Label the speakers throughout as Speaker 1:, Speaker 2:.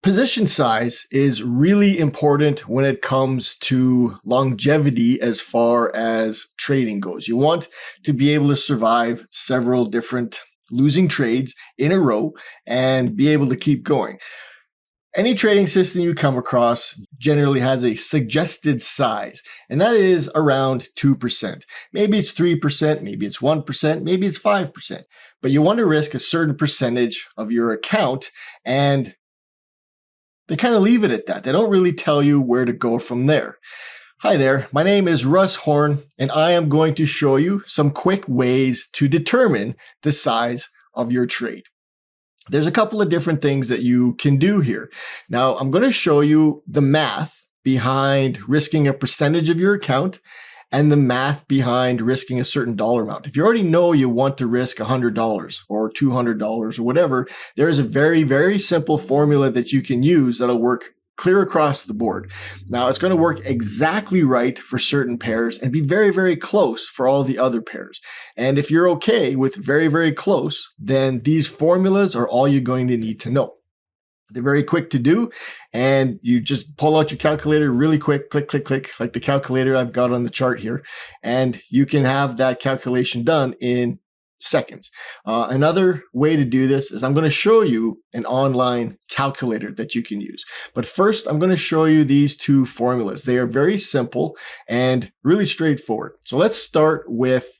Speaker 1: Position size is really important when it comes to longevity as far as trading goes. You want to be able to survive several different losing trades in a row and be able to keep going. Any trading system you come across generally has a suggested size, and that is around 2%. Maybe it's 3%, maybe it's 1%, maybe it's 5%. But you want to risk a certain percentage of your account, and they kind of leave it at that. They don't really tell you where to go from there. Hi there, my name is Russ Horn, and I am going to show you some quick ways to determine the size of your trade. There's a couple of different things that you can do here. Now, I'm going to show you the math behind risking a percentage of your account and the math behind risking a certain dollar amount. If you already know you want to risk $100 or $200 or whatever, there is a very, very simple formula that you can use that'll work clear across the board. Now, it's going to work exactly right for certain pairs and be very, very close for all the other pairs. And if you're okay with very, very close, then these formulas are all you're going to need to know. They're very quick to do, and you just pull out your calculator really quick, click, click, click, like the calculator I've got on the chart here, and you can have that calculation done in seconds. Another way to do this is I'm going to show you an online calculator that you can use. But first, I'm going to show you these two formulas. They are very simple and really straightforward. So let's start with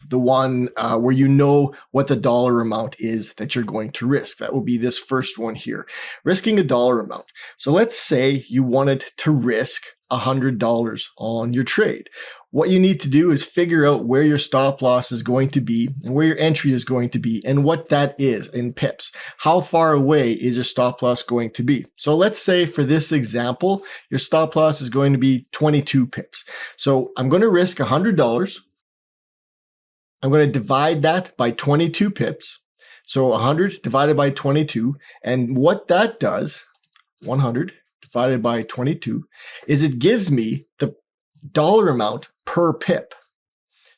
Speaker 1: the one where you know what the dollar amount is that you're going to risk. That will be this first one here, risking a dollar amount. So let's say you wanted to risk $100 on your trade. What you need to do is figure out where your stop loss is going to be and where your entry is going to be and what that is in pips. How far away is your stop loss going to be? So let's say for this example, your stop loss is going to be 22 pips. So I'm going to risk $100. I'm going to divide that by 22 pips. So 100 divided by 22. And what that does, 100 divided by 22, is it gives me the dollar amount per pip.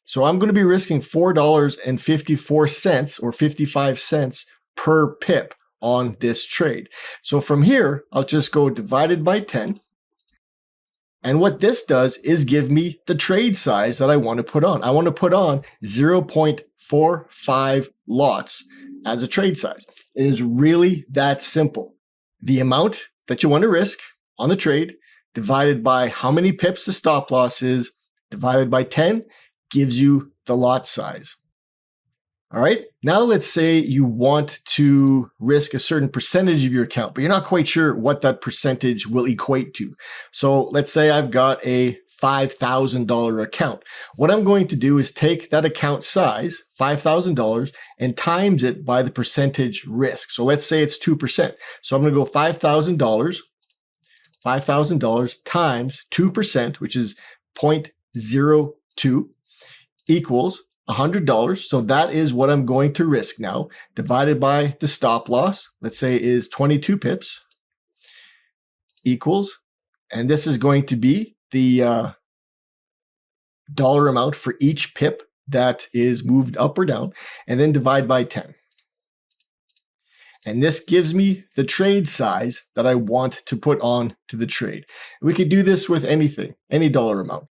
Speaker 1: So I'm going to be risking $4.54 or 55 cents per pip on this trade. So from here, I'll just go divided by 10. And what this does is give me the trade size that I want to put on. I want to put on 0.45 lots as a trade size. It is really that simple. The amount that you want to risk on the trade divided by how many pips the stop loss is divided by 10 gives you the lot size. All right, now let's say you want to risk a certain percentage of your account, but you're not quite sure what that percentage will equate to. So let's say I've got a $5,000 account. What I'm going to do is take that account size, $5,000, and times it by the percentage risk. So let's say it's 2%. So I'm going to go $5,000 times 2%, which is 0.02, equals $100. So that is what I'm going to risk now, divided by the stop loss, let's say is 22 pips, equals, and this is going to be the dollar amount for each pip that is moved up or down, and then divide by 10. And this gives me the trade size that I want to put on to the trade. We could do this with anything, any dollar amount.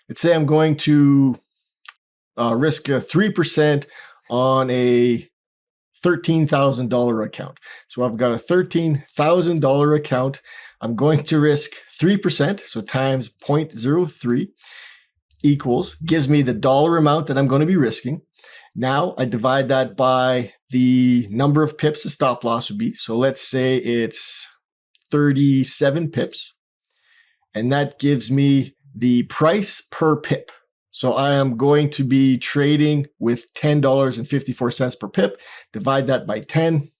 Speaker 1: Let's say I'm going to risk 3% on a $13,000 account. So I've got a $13,000 account. I'm going to risk 3%, so times 0.03 equals, gives me the dollar amount that I'm going to be risking. Now I divide that by the number of pips the stop loss would be. So let's say it's 37 pips. And that gives me the price per pip. So I am going to be trading with $10.54 per pip. Divide that by 10.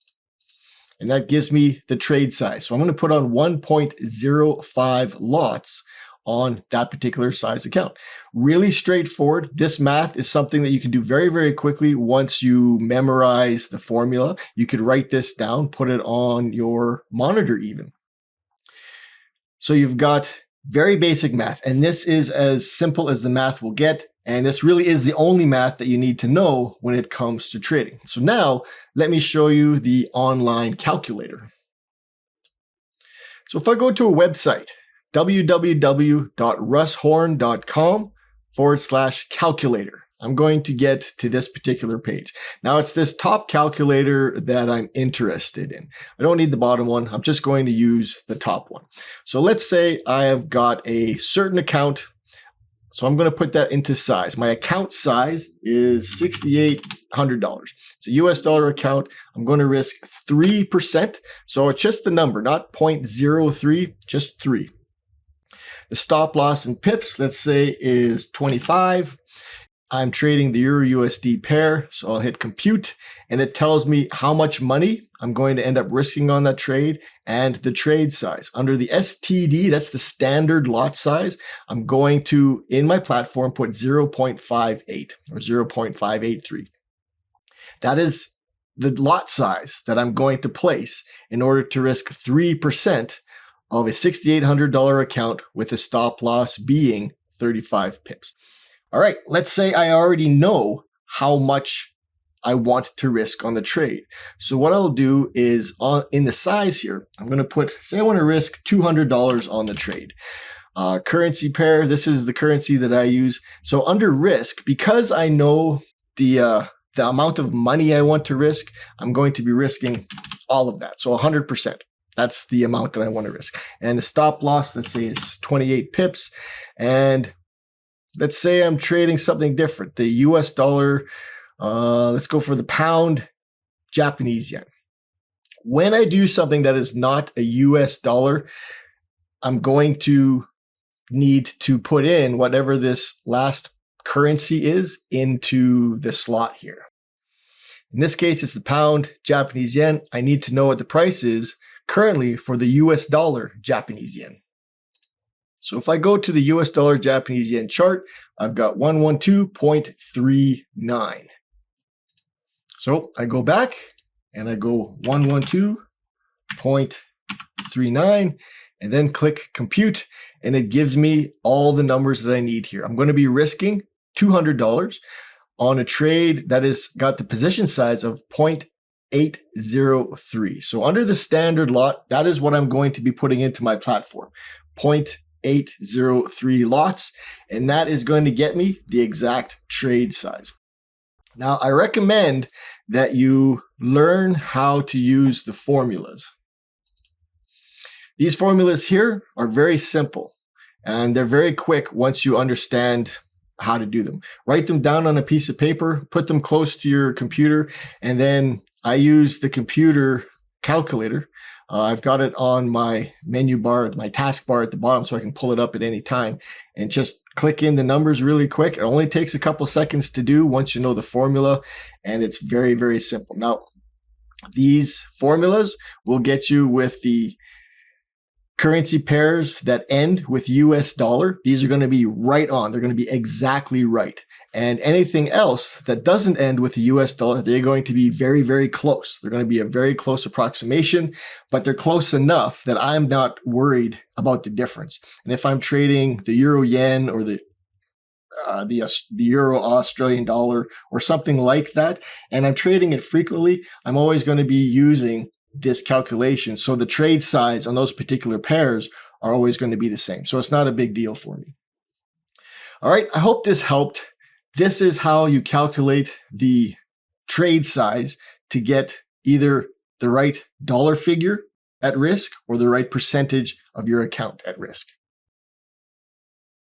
Speaker 1: And that gives me the trade size. So I'm going to put on 1.05 lots on that particular size account. Really straightforward. This math is something that you can do very, very quickly once you memorize the formula. You could write this down, put it on your monitor even. So you've got very basic math, and this is as simple as the math will get. And this really is the only math that you need to know when it comes to trading. So now let me show you the online calculator. So if I go to a website, www.russhorn.com/calculator, I'm going to get to this particular page. Now it's this top calculator that I'm interested in. I don't need the bottom one. I'm just going to use the top one. So let's say I have got a certain account. So I'm going to put that into size. My account size is $6,800. It's a US dollar account. I'm going to risk 3%. So it's just the number, not 0.03, just 3. The stop loss in pips, let's say, is 25. I'm trading the Euro USD pair, so I'll hit compute, and it tells me how much money I'm going to end up risking on that trade and the trade size. Under the STD, that's the standard lot size, I'm going to, in my platform, put 0.58 or 0.583. That is the lot size that I'm going to place in order to risk 3% of a $6,800 account with a stop loss being 35 pips. All right, let's say I already know how much I want to risk on the trade. So what I'll do is in the size here, I'm going to put, say I want to risk $200 on the trade. Currency pair, this is the currency that I use. So under risk, because I know the amount of money I want to risk, I'm going to be risking all of that. So 100%. That's the amount that I want to risk. And the stop loss, let's say, is 28 pips. And let's say I'm trading something different. The US dollar, let's go for the pound Japanese yen. When I do something that is not a US dollar, I'm going to need to put in whatever this last currency is into the slot here. In this case, it's the pound Japanese yen. I need to know what the price is currently for the US dollar Japanese yen. So if I go to the US dollar Japanese yen chart, I've got 112.39. So I go back and I go 112.39 and then click compute, and it gives me all the numbers that I need here. I'm going to be risking $200 on a trade that has got the position size of 0.803. So under the standard lot, that is what I'm going to be putting into my platform. 0.803 lots, and that is going to get me the exact trade size. Now, I recommend that you learn how to use the formulas. These formulas here are very simple, and they're very quick once you understand how to do them. Write them down on a piece of paper, put them close to your computer, and then I use the computer calculator. I've got it on my menu bar, my taskbar at the bottom, so I can pull it up at any time and just click in the numbers really quick. It only takes a couple seconds to do once you know the formula, and it's very, very simple. Now, these formulas will get you with the currency pairs that end with US dollar. These are going to be right on. They're going to be exactly right. And anything else that doesn't end with the US dollar, they're going to be very, very close. They're going to be a very close approximation, but they're close enough that I'm not worried about the difference. And if I'm trading the euro yen or the euro Australian dollar or something like that, and I'm trading it frequently, I'm always going to be using this calculation. So the trade size on those particular pairs are always going to be the same. So it's not a big deal for me. All right, I hope this helped. This is how you calculate the trade size to get either the right dollar figure at risk or the right percentage of your account at risk.